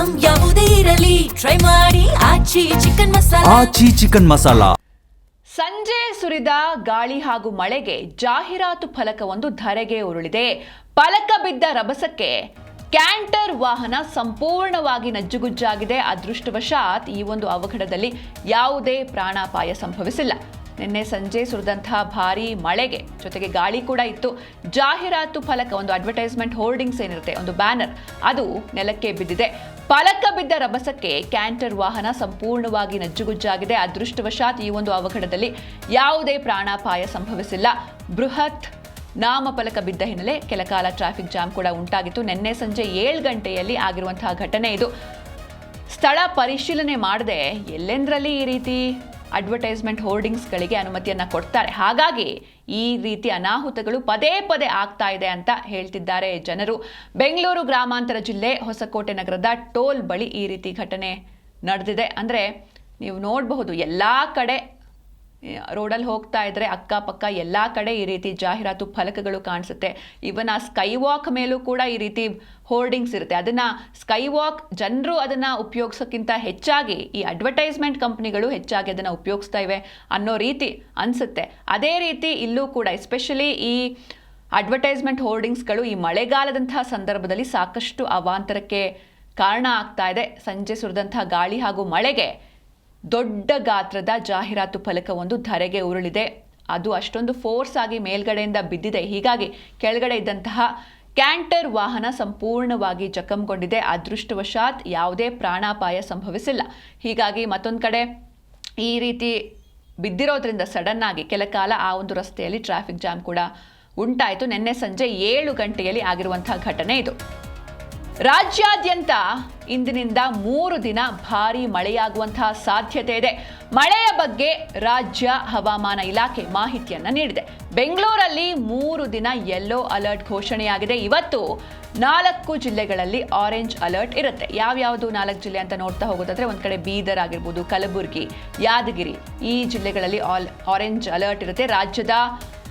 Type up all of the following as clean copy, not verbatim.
Item ಯಾವುದೇ ಇರಲಿ try ಮಾಡಿ ಆಚಿ ಚಿಕನ್ ಮಸಾಲಾ. ಸಂಜೆ ಸುರಿದ ಗಾಳಿ ಹಾಗೂ ಮಳೆಗೆ ಜಾಹೀರಾತು ಫಲಕವೊಂದು ಧರೆಗೆ ಉರುಳಿದೆ. ಫಲಕ ಬಿದ್ದ ರಭಸಕ್ಕೆ ಕ್ಯಾಂಟರ್ ವಾಹನ ಸಂಪೂರ್ಣವಾಗಿ ನಜ್ಜುಗುಜ್ಜಾಗಿದೆ. ಅದೃಷ್ಟವಶಾತ್ ಈ ಒಂದು ಅವಘಡದಲ್ಲಿ ಯಾವುದೇ ಪ್ರಾಣಾಪಾಯ ಸಂಭವಿಸಿಲ್ಲ. ನಿನ್ನೆ ಸಂಜೆ ಸುರಿದಂತಹ ಭಾರೀ ಮಳೆಗೆ ಜೊತೆಗೆ ಗಾಳಿ ಕೂಡ ಇತ್ತು. ಜಾಹೀರಾತು ಫಲಕ, ಒಂದು ಅಡ್ವರ್ಟೈಸ್ಮೆಂಟ್ ಹೋರ್ಡಿಂಗ್ಸ್ ಏನಿರುತ್ತೆ, ಒಂದು ಬ್ಯಾನರ್, ಅದು ನೆಲಕ್ಕೆ ಬಿದ್ದಿದೆ. ಫಲಕ ಬಿದ್ದ ರಭಸಕ್ಕೆ ಕ್ಯಾಂಟರ್ ವಾಹನ ಸಂಪೂರ್ಣವಾಗಿ ನಜ್ಜುಗುಜ್ಜಾಗಿದೆ. ಅದೃಷ್ಟವಶಾತ್ ಈ ಒಂದು ಅವಘಡದಲ್ಲಿ ಯಾವುದೇ ಪ್ರಾಣಾಪಾಯ ಸಂಭವಿಸಿಲ್ಲ. ಬೃಹತ್ ನಾಮಫಲಕ ಬಿದ್ದ ಹಿನ್ನೆಲೆ ಕೆಲಕಾಲ ಟ್ರಾಫಿಕ್ ಜಾಮ್ ಕೂಡ ಉಂಟಾಗಿತ್ತು. ನಿನ್ನೆ ಸಂಜೆ 7 ಗಂಟೆಯಲ್ಲಿ ಆಗಿರುವಂತಹ ಘಟನೆ ಇದು. ಸ್ಥಳ ಪರಿಶೀಲನೆ ಮಾಡದೆ ಎಲ್ಲೆಂದರಲ್ಲಿ ಈ ರೀತಿ ಅಡ್ವರ್ಟೈಸ್ಮೆಂಟ್ ಹೋರ್ಡಿಂಗ್ಸ್ಗಳಿಗೆ ಅನುಮತಿಯನ್ನು ಕೊಡ್ತಾರೆ. ಹಾಗಾಗಿ ಈ ರೀತಿ ಅನಾಹುತಗಳು ಪದೇ ಪದೇ ಆಗ್ತಾ ಇದೆ ಅಂತ ಹೇಳ್ತಿದ್ದಾರೆ ಜನರು. ಬೆಂಗಳೂರು ಗ್ರಾಮಾಂತರ ಜಿಲ್ಲೆ ಹೊಸಕೋಟೆ ನಗರದ ಟೋಲ್ ಬಳಿ ಈ ರೀತಿ ಘಟನೆ ನಡೆದಿದೆ. ಅಂದರೆ ನೀವು ನೋಡಬಹುದು, ಎಲ್ಲ ಕಡೆ ರೋಡಲ್ಲಿ ಹೋಗ್ತಾ ಇದ್ರೆ ಅಕ್ಕಪಕ್ಕ ಎಲ್ಲ ಕಡೆ ಈ ರೀತಿ ಜಾಹೀರಾತು ಫಲಕಗಳು ಕಾಣಿಸುತ್ತೆ. ಇವನ್ ಆ ಸ್ಕೈ ವಾಕ್ ಮೇಲೂ ಕೂಡ ಈ ರೀತಿ ಹೋರ್ಡಿಂಗ್ಸ್ ಇರುತ್ತೆ. ಅದನ್ನು ಸ್ಕೈ ವಾಕ್ ಜನರು ಅದನ್ನು ಉಪಯೋಗಿಸೋಕ್ಕಿಂತ ಹೆಚ್ಚಾಗಿ ಈ ಅಡ್ವರ್ಟೈಸ್ಮೆಂಟ್ ಕಂಪ್ನಿಗಳು ಹೆಚ್ಚಾಗಿ ಅದನ್ನು ಉಪಯೋಗಿಸ್ತಾ ಇವೆ ಅನ್ನೋ ರೀತಿ ಅನಿಸುತ್ತೆ. ಅದೇ ರೀತಿ ಇಲ್ಲೂ ಕೂಡ ಎಸ್ಪೆಷಲಿ ಈ ಅಡ್ವರ್ಟೈಸ್ಮೆಂಟ್ ಹೋರ್ಡಿಂಗ್ಸ್ಗಳು ಈ ಮಳೆಗಾಲದಂತಹ ಸಂದರ್ಭದಲ್ಲಿ ಸಾಕಷ್ಟು ಅವಾಂತರಕ್ಕೆ ಕಾರಣ ಆಗ್ತಾ ಇದೆ. ಸಂಜೆ ಸುರಿದಂತಹ ಗಾಳಿ ಹಾಗೂ ಮಳೆಗೆ ದೊಡ್ಡ ಗಾತ್ರದ ಜಾಹೀರಾತು ಫಲಕವೊಂದು ಧರೆಗೆ ಉರುಳಿದೆ. ಅದು ಅಷ್ಟೊಂದು ಫೋರ್ಸ್ ಆಗಿ ಮೇಲ್ಗಡೆಯಿಂದ ಬಿದ್ದಿದೆ. ಹೀಗಾಗಿ ಕೆಳಗಡೆ ಇದ್ದಂತಹ ಕ್ಯಾಂಟರ್ ವಾಹನ ಸಂಪೂರ್ಣವಾಗಿ ಜಖಂಗೊಂಡಿದೆ. ಅದೃಷ್ಟವಶಾತ್ ಯಾವುದೇ ಪ್ರಾಣಾಪಾಯ ಸಂಭವಿಸಿಲ್ಲ. ಹೀಗಾಗಿ ಮತ್ತೊಂದು ಕಡೆ ಈ ರೀತಿ ಬಿದ್ದಿರೋದ್ರಿಂದ ಸಡನ್ ಆಗಿ ಕೆಲಕಾಲ ಆ ಒಂದು ರಸ್ತೆಯಲ್ಲಿ ಟ್ರಾಫಿಕ್ ಜಾಮ್ ಕೂಡ ಉಂಟಾಯಿತು. ನಿನ್ನೆ ಸಂಜೆ 7 ಗಂಟೆಯಲ್ಲಿ ಆಗಿರುವಂತಹ ಘಟನೆ ಇದು. ರಾಜ್ಯಾದ್ಯಂತ ಇಂದಿನಿಂದ 3 ದಿನ ಭಾರೀ ಮಳೆಯಾಗುವಂತಹ ಸಾಧ್ಯತೆ ಇದೆ. ಮಳೆಯ ಬಗ್ಗೆ ರಾಜ್ಯ ಹವಾಮಾನ ಇಲಾಖೆ ಮಾಹಿತಿಯನ್ನು ನೀಡಿದೆ. ಬೆಂಗಳೂರಲ್ಲಿ 3 ದಿನ ಯೆಲ್ಲೋ ಅಲರ್ಟ್ ಘೋಷಣೆಯಾಗಿದೆ. ಇವತ್ತು 4 ಜಿಲ್ಲೆಗಳಲ್ಲಿ ಆರೆಂಜ್ ಅಲರ್ಟ್ ಇರುತ್ತೆ. ಯಾವ್ಯಾವುದು 4 ಜಿಲ್ಲೆ ಅಂತ ನೋಡ್ತಾ ಹೋಗೋದಾದ್ರೆ, ಒಂದು ಕಡೆ ಬೀದರ್ ಆಗಿರ್ಬೋದು, ಕಲಬುರಗಿ, ಯಾದಗಿರಿ, ಈ ಜಿಲ್ಲೆಗಳಲ್ಲಿ ಆರೆಂಜ್ ಅಲರ್ಟ್ ಇರುತ್ತೆ. ರಾಜ್ಯದ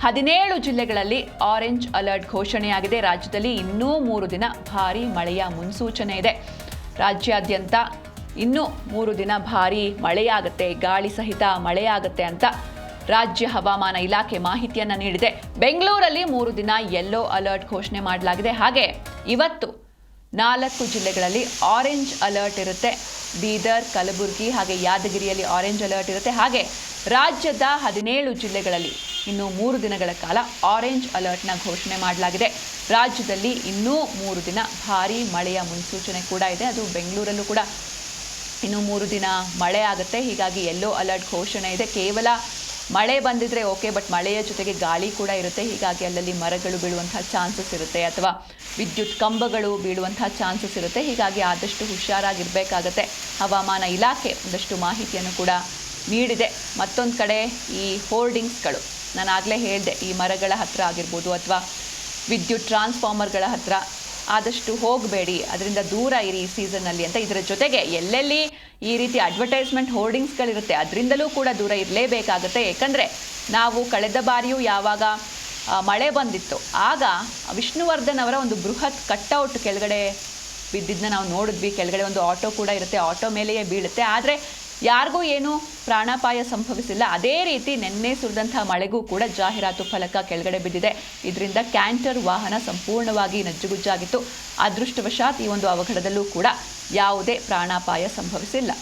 17 ಜಿಲ್ಲೆಗಳಲ್ಲಿ ಆರೆಂಜ್ ಅಲರ್ಟ್ ಘೋಷಣೆಯಾಗಿದೆ. ರಾಜ್ಯದಲ್ಲಿ ಇನ್ನೂ 3 ದಿನ ಭಾರೀ ಮಳೆಯ ಮುನ್ಸೂಚನೆ ಇದೆ. ರಾಜ್ಯಾದ್ಯಂತ ಇನ್ನೂ 3 ದಿನ ಭಾರೀ ಮಳೆಯಾಗುತ್ತೆ, ಗಾಳಿ ಸಹಿತ ಮಳೆಯಾಗುತ್ತೆ ಅಂತ ರಾಜ್ಯ ಹವಾಮಾನ ಇಲಾಖೆ ಮಾಹಿತಿಯನ್ನು ನೀಡಿದೆ. ಬೆಂಗಳೂರಲ್ಲಿ 3 ದಿನ ಯೆಲ್ಲೋ ಅಲರ್ಟ್ ಘೋಷಣೆ ಮಾಡಲಾಗಿದೆ. ಹಾಗೆ ಇವತ್ತು 4 ಜಿಲ್ಲೆಗಳಲ್ಲಿ ಆರೆಂಜ್ ಅಲರ್ಟ್ ಇರುತ್ತೆ. ಬೀದರ್, ಕಲಬುರಗಿ ಹಾಗೆ ಯಾದಗಿರಿಯಲ್ಲಿ ಆರೆಂಜ್ ಅಲರ್ಟ್ ಇರುತ್ತೆ. ಹಾಗೆ ರಾಜ್ಯದ 17 ಜಿಲ್ಲೆಗಳಲ್ಲಿ ಇನ್ನು 3 ದಿನಗಳ ಕಾಲ ಆರೆಂಜ್ ಅಲರ್ಟ್ನ ಘೋಷಣೆ ಮಾಡಲಾಗಿದೆ. ರಾಜ್ಯದಲ್ಲಿ ಇನ್ನೂ 3 ದಿನ ಭಾರೀ ಮಳೆಯ ಮುನ್ಸೂಚನೆ ಕೂಡ ಇದೆ. ಅದು ಬೆಂಗಳೂರಲ್ಲೂ ಕೂಡ ಇನ್ನು 3 ದಿನ ಮಳೆ ಆಗುತ್ತೆ. ಹೀಗಾಗಿ ಯೆಲ್ಲೋ ಅಲರ್ಟ್ ಘೋಷಣೆ ಇದೆ. ಕೇವಲ ಮಳೆ ಬಂದಿದ್ರೆ ಓಕೆ, ಬಟ್ ಮಳೆಯ ಜೊತೆಗೆ ಗಾಳಿ ಕೂಡ ಇರುತ್ತೆ. ಹೀಗಾಗಿ ಅಲ್ಲಲ್ಲಿ ಮರಗಳು ಬೀಳುವಂತಹ ಚಾನ್ಸಸ್ ಇರುತ್ತೆ, ಅಥವಾ ವಿದ್ಯುತ್ ಕಂಬಗಳು ಬೀಳುವಂತಹ ಚಾನ್ಸಸ್ ಇರುತ್ತೆ. ಹೀಗಾಗಿ ಆದಷ್ಟು ಹುಷಾರಾಗಿರಬೇಕಾಗತ್ತೆ. ಹವಾಮಾನ ಇಲಾಖೆ ಒಂದಷ್ಟು ಮಾಹಿತಿಯನ್ನು ಕೂಡ ನೀಡಿದೆ. ಮತ್ತೊಂದು ಕಡೆ ಈ ಹೋರ್ಡಿಂಗ್ಸ್ಗಳು, ನಾನು ಆಗಲೇ ಹೇಳಿದೆ, ಈ ಮರಗಳ ಹತ್ರ ಆಗಿರ್ಬೋದು ಅಥವಾ ವಿದ್ಯುತ್ ಟ್ರಾನ್ಸ್ಫಾರ್ಮರ್ಗಳ ಹತ್ರ ಆದಷ್ಟು ಹೋಗಬೇಡಿ, ಅದರಿಂದ ದೂರ ಇರಿ ಈ ಸೀಸನ್ನಲ್ಲಿ ಅಂತ. ಇದರ ಜೊತೆಗೆ ಎಲ್ಲೆಲ್ಲಿ ಈ ರೀತಿ ಅಡ್ವರ್ಟೈಸ್ಮೆಂಟ್ ಹೋರ್ಡಿಂಗ್ಸ್ಗಳಿರುತ್ತೆ ಅದರಿಂದಲೂ ಕೂಡ ದೂರ ಇರಲೇಬೇಕಾಗುತ್ತೆ. ಏಕೆಂದರೆ ನಾವು ಕಳೆದ ಬಾರಿಯೂ ಯಾವಾಗ ಮಳೆ ಬಂದಿತ್ತು ಆಗ ವಿಷ್ಣುವರ್ಧನ್ ಅವರ ಒಂದು ಬೃಹತ್ ಕಟ್ಔಟ್ ಕೆಳಗಡೆ ಬಿದ್ದಿದ್ದನ್ನ ನಾವು ನೋಡಿದ್ವಿ. ಕೆಳಗಡೆ ಒಂದು ಆಟೋ ಕೂಡ ಇರುತ್ತೆ, ಆಟೋ ಮೇಲೆಯೇ ಬೀಳುತ್ತೆ. ಆದರೆ ಯಾರಿಗೂ ಏನೂ ಪ್ರಾಣಾಪಾಯ ಸಂಭವಿಸಿಲ್ಲ. ಅದೇ ರೀತಿ ನಿನ್ನೆ ಸುರಿದಂತಹ ಮಳೆಗೂ ಕೂಡ ಜಾಹೀರಾತು ಫಲಕ ಕೆಳಗಡೆ ಬಿದ್ದಿದೆ. ಇದರಿಂದ ಕ್ಯಾಂಟರ್ ವಾಹನ ಸಂಪೂರ್ಣವಾಗಿ ನಜ್ಜುಗುಜ್ಜಾಗಿತ್ತು. ಅದೃಷ್ಟವಶಾತ್ ಈ ಒಂದು ಅವಘಡದಲ್ಲೂ ಕೂಡ ಯಾವುದೇ ಪ್ರಾಣಾಪಾಯ ಸಂಭವಿಸಿಲ್ಲ.